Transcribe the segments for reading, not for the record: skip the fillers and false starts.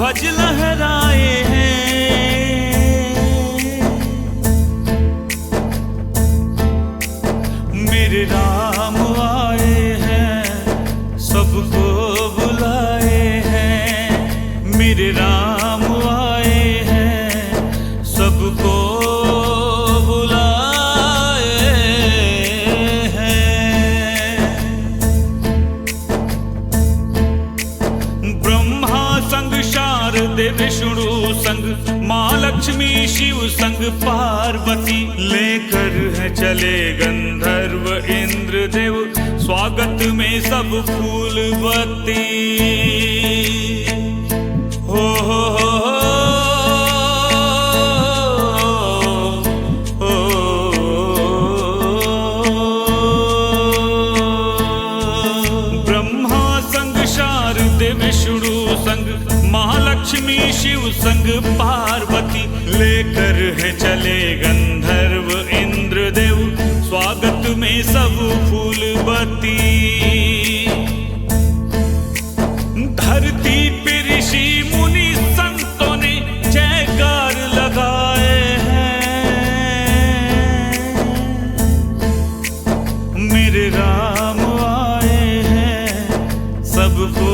ध्वज लहराए हैं। मेरे राम आए हैं, सबको बुलाए हैं। मेरे राम आए हैं, सबको विष्णु संग माँ लक्ष्मी शिव संग पार्वती लेकर है चले गंधर्व इंद्र देव स्वागत में सब फूल बत्ती। हो ब्रह्मा संग शारद विष्णु संग महालक्ष्मी शिव संग पार्वती लेकर है चले गंधर्व इंद्र देव स्वागत में सब फूल बत्ती। धरती पे ऋषि मुनि संतों ने जयकार लगाए हैं। मेरे राम आए हैं, सबको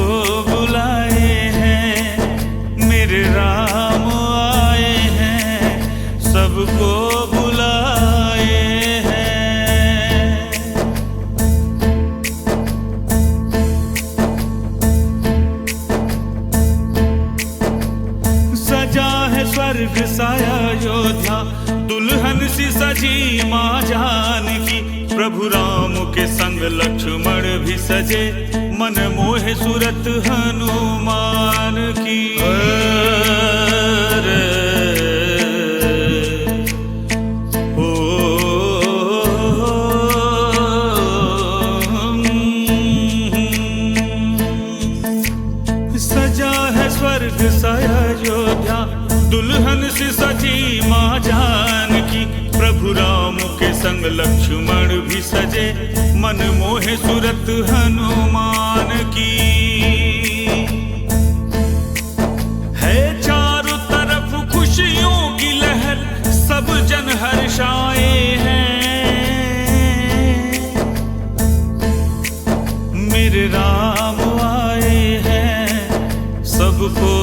बुलाए हैं। मेरे राम आए हैं, सबको बुलाए हैं। सजा है स्वर्ग सा अयोध्या, दुल्हन सी सजी माँ जानकी। प्रभु राम के संग लक्ष्मण भी सजे, मन मोहे सूरत हनुमान की। सजा है स्वर्ग सा अयोध्या, दुल्हन सी सजी माँ जानकी। प्रभु राम के संग लक्ष्मण भी सजे, मन मोहे सूरत हनुमान की। है चारों तरफ खुशियों की लहर, सब जन हर्षाए हैं। मेरे राम आए हैं, सबको